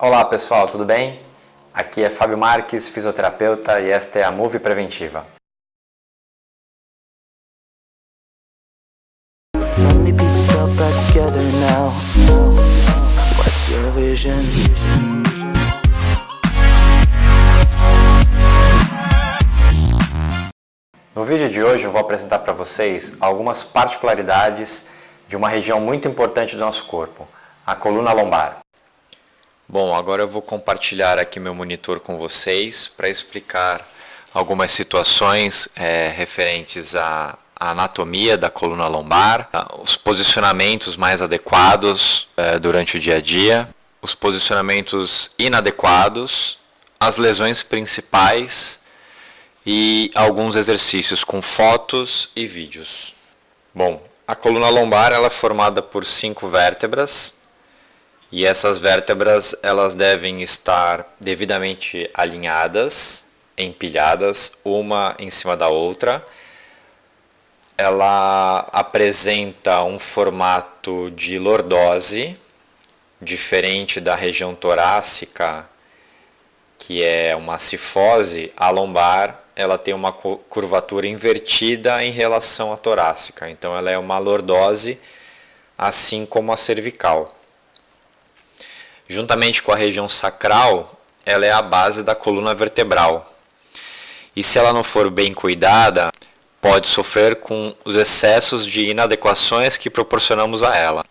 Olá pessoal, tudo bem? Aqui é Fábio Marques, fisioterapeuta, e esta é a Move Preventiva. No vídeo de hoje eu vou apresentar para vocês algumas particularidades de uma região muito importante do nosso corpo, a coluna lombar. Bom, agora eu vou compartilhar aqui meu monitor com vocês para explicar algumas situações referentes à anatomia da coluna lombar, os posicionamentos mais adequados durante o dia a dia, os posicionamentos inadequados, as lesões principais e alguns exercícios com fotos e vídeos. Bom, a coluna lombar ela é formada por 5 vértebras. E essas vértebras elas devem estar devidamente alinhadas, empilhadas, uma em cima da outra. Ela apresenta um formato de lordose, diferente da região torácica, que é uma cifose. A lombar ela tem uma curvatura invertida em relação à torácica, então ela é uma lordose, assim como a cervical. Juntamente com a região sacral, ela é a base da coluna vertebral. E se ela não for bem cuidada, pode sofrer com os excessos de inadequações que proporcionamos a ela.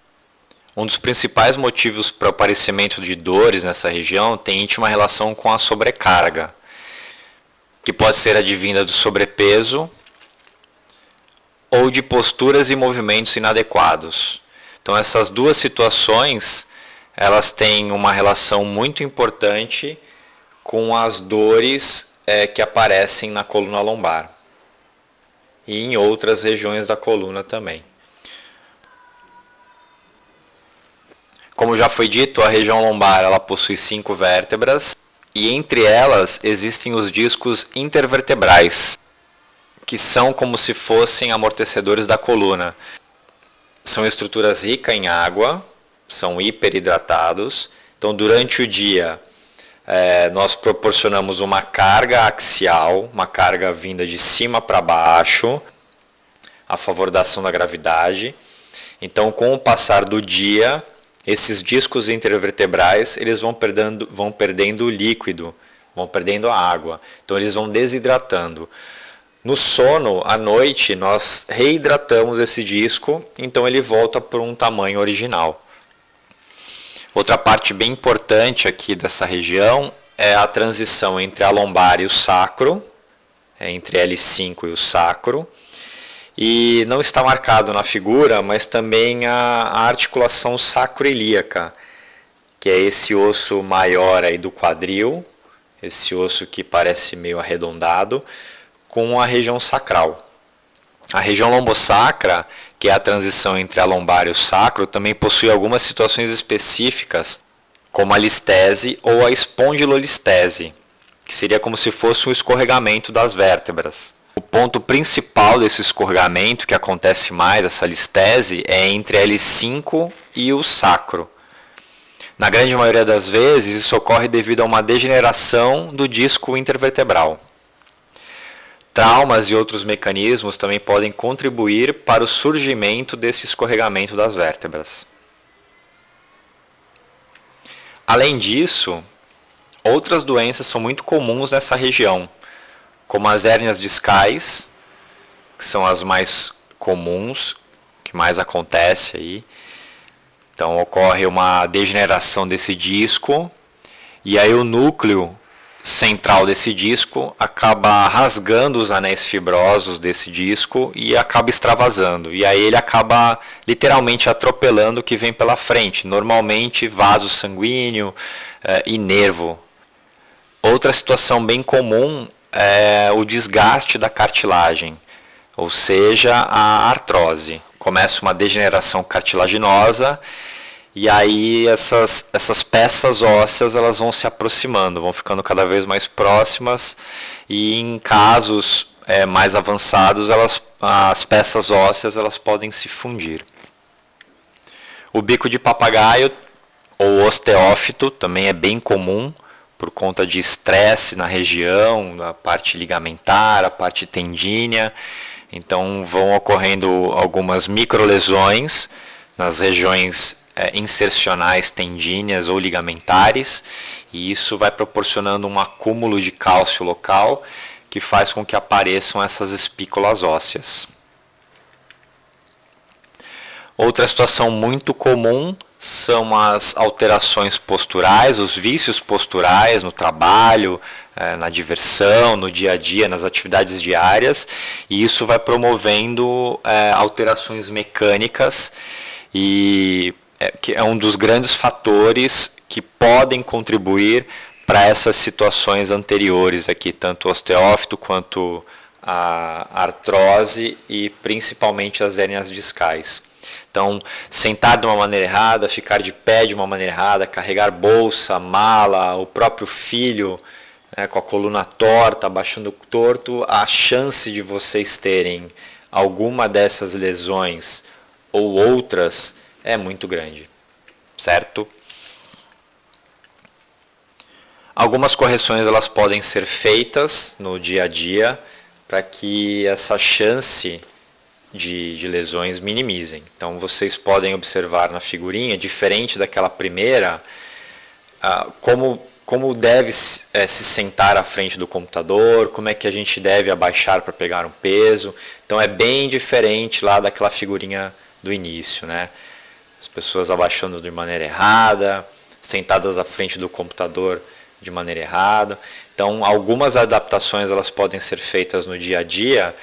Um dos principais motivos para o aparecimento de dores nessa região tem íntima relação com a sobrecarga, que pode ser advinda do sobrepeso ou de posturas e movimentos inadequados. Então essas duas situações elas têm uma relação muito importante com as dores que aparecem na coluna lombar e em outras regiões da coluna também. Como já foi dito, a região lombar ela possui 5 vértebras e entre elas existem os discos intervertebrais, que são como se fossem amortecedores da coluna. São estruturas ricas em água, são hiperidratados, então durante o dia nós proporcionamos uma carga axial, uma carga vinda de cima para baixo, a favor da ação da gravidade. Então com o passar do dia, esses discos intervertebrais eles vão perdendo líquido, vão perdendo a água, então eles vão desidratando. No sono, à noite, nós reidratamos esse disco, então ele volta para um tamanho original. Outra parte bem importante aqui dessa região é a transição entre a lombar e o sacro, entre L5 e o sacro. E não está marcado na figura, mas também a articulação sacroiliaca, que é esse osso maior aí do quadril, esse osso que parece meio arredondado, com a região sacral. A região lombosacra, que é a transição entre a lombar e o sacro, também possui algumas situações específicas, como a listese ou a espondilolistese, que seria como se fosse um escorregamento das vértebras. O ponto principal desse escorregamento, que acontece mais, essa listese, é entre L5 e o sacro. Na grande maioria das vezes, isso ocorre devido a uma degeneração do disco intervertebral. Traumas e outros mecanismos também podem contribuir para o surgimento desse escorregamento das vértebras. Além disso, outras doenças são muito comuns nessa região, como as hérnias discais, que são as mais comuns, que mais acontece aí. Então ocorre uma degeneração desse disco e aí o núcleo central desse disco acaba rasgando os anéis fibrosos desse disco e acaba extravasando. E aí ele acaba literalmente atropelando o que vem pela frente, normalmente vaso sanguíneo e nervo. Outra situação bem comum é o desgaste da cartilagem, ou seja, a artrose. Começa uma degeneração cartilaginosa e aí essas peças ósseas elas vão se aproximando, vão ficando cada vez mais próximas e em casos mais avançados as peças ósseas elas podem se fundir. O bico de papagaio ou osteófito, também é bem comum por conta de estresse na região, a parte ligamentar, a parte tendínea. Então vão ocorrendo algumas microlesões nas regiões insercionais tendíneas ou ligamentares, e isso vai proporcionando um acúmulo de cálcio local que faz com que apareçam essas espículas ósseas. Outra situação muito comum são as alterações posturais, os vícios posturais no trabalho, na diversão, no dia a dia, nas atividades diárias, e isso vai promovendo alterações mecânicas, e que é um dos grandes fatores que podem contribuir para essas situações anteriores aqui, tanto o osteófito quanto a artrose e principalmente as hérnias discais. Então, sentar de uma maneira errada, ficar de pé de uma maneira errada, carregar bolsa, mala, o próprio filho com a coluna torta, abaixando torto, a chance de vocês terem alguma dessas lesões ou outras é muito grande, certo? Algumas correções elas podem ser feitas no dia a dia para que essa chance de lesões minimizem. Então vocês podem observar na figurinha, diferente daquela primeira, como deve se sentar à frente do computador, como é que a gente deve abaixar para pegar um peso. Então é bem diferente lá daquela figurinha do início, né? As pessoas abaixando de maneira errada, sentadas à frente do computador de maneira errada. Então algumas adaptações elas podem ser feitas no dia a dia.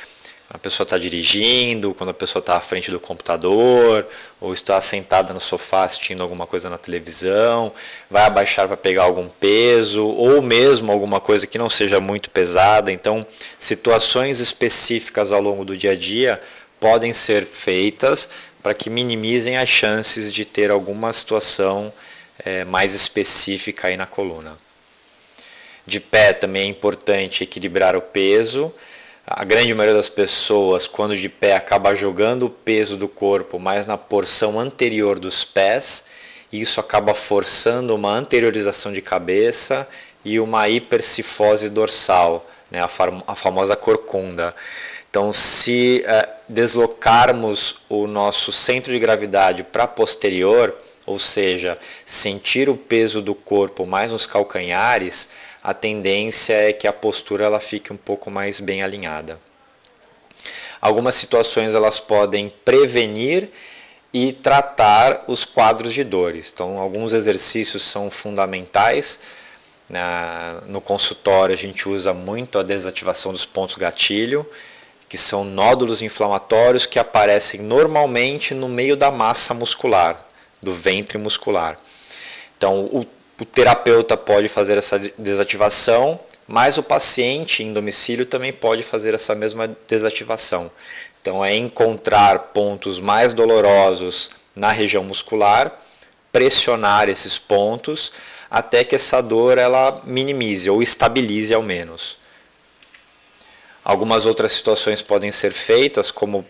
A pessoa está dirigindo, quando a pessoa está à frente do computador, ou está sentada no sofá assistindo alguma coisa na televisão, vai abaixar para pegar algum peso, ou mesmo alguma coisa que não seja muito pesada. Então, situações específicas ao longo do dia a dia podem ser feitas para que minimizem as chances de ter alguma situação mais específica aí na coluna. De pé também é importante equilibrar o peso. A grande maioria das pessoas, quando de pé, acaba jogando o peso do corpo mais na porção anterior dos pés, e isso acaba forçando uma anteriorização de cabeça e uma hipercifose dorsal, né, a famosa corcunda. Então, se deslocarmos o nosso centro de gravidade para posterior, ou seja, sentir o peso do corpo mais nos calcanhares, a tendência é que a postura ela fique um pouco mais bem alinhada. Algumas situações elas podem prevenir e tratar os quadros de dores. Então, alguns exercícios são fundamentais. No consultório a gente usa muito a desativação dos pontos gatilho, que são nódulos inflamatórios que aparecem normalmente no meio da massa muscular, do ventre muscular. Então, o terapeuta pode fazer essa desativação, mas o paciente em domicílio também pode fazer essa mesma desativação. Então é encontrar pontos mais dolorosos na região muscular, pressionar esses pontos até que essa dor ela minimize ou estabilize ao menos. Algumas outras situações podem ser feitas, como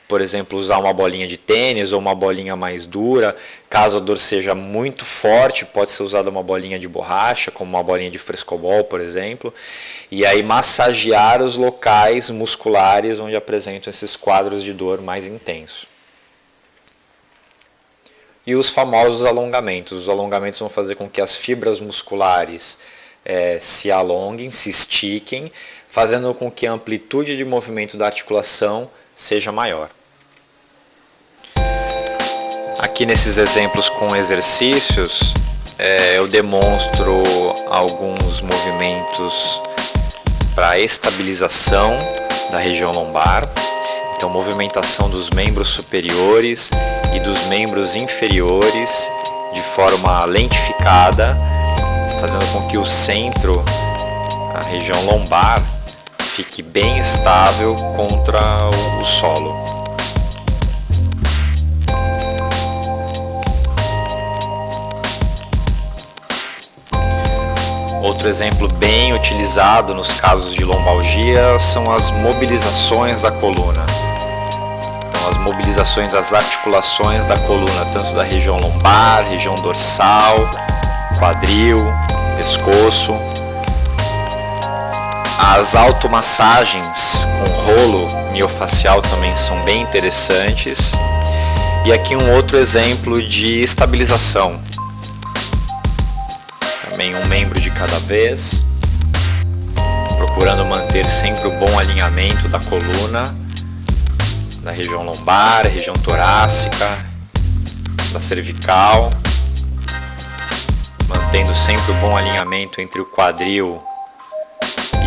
por exemplo, usar uma bolinha de tênis ou uma bolinha mais dura. Caso a dor seja muito forte, pode ser usada uma bolinha de borracha, como uma bolinha de frescobol, por exemplo. E aí massagear os locais musculares onde apresentam esses quadros de dor mais intensos. E os famosos alongamentos. Os alongamentos vão fazer com que as fibras musculares se alonguem, se estiquem, fazendo com que a amplitude de movimento da articulação seja maior. Aqui nesses exemplos com exercícios, eu demonstro alguns movimentos para estabilização da região lombar. Então, movimentação dos membros superiores e dos membros inferiores de forma lentificada, fazendo com que o centro, a região lombar, fique bem estável contra o solo. Outro exemplo bem utilizado nos casos de lombalgia são as mobilizações da coluna. Então, as mobilizações das articulações da coluna, tanto da região lombar, região dorsal, quadril, pescoço. As automassagens com rolo miofacial também são bem interessantes. E aqui um outro exemplo de estabilização. Também um membro de cada vez, procurando manter sempre o bom alinhamento da coluna, da região lombar, região torácica, da cervical, mantendo sempre o bom alinhamento entre o quadril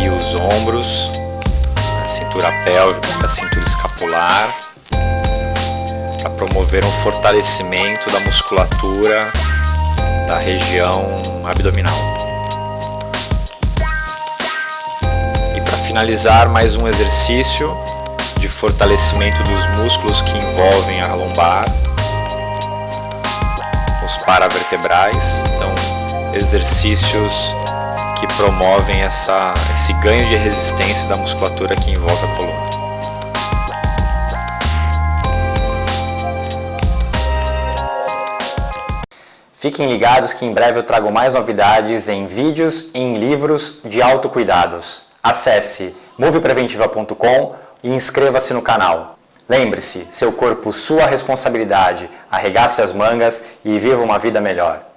e os ombros, a cintura pélvica e a cintura escapular, para promover um fortalecimento da musculatura da região abdominal. E para finalizar, mais um exercício de fortalecimento dos músculos que envolvem a lombar, os paravertebrais. Então, exercícios que promovem esse ganho de resistência da musculatura que envolve a coluna. Fiquem ligados que em breve eu trago mais novidades em vídeos e em livros de autocuidados. Acesse movepreventiva.com e inscreva-se no canal. Lembre-se, seu corpo, sua responsabilidade. Arregace as mangas e viva uma vida melhor.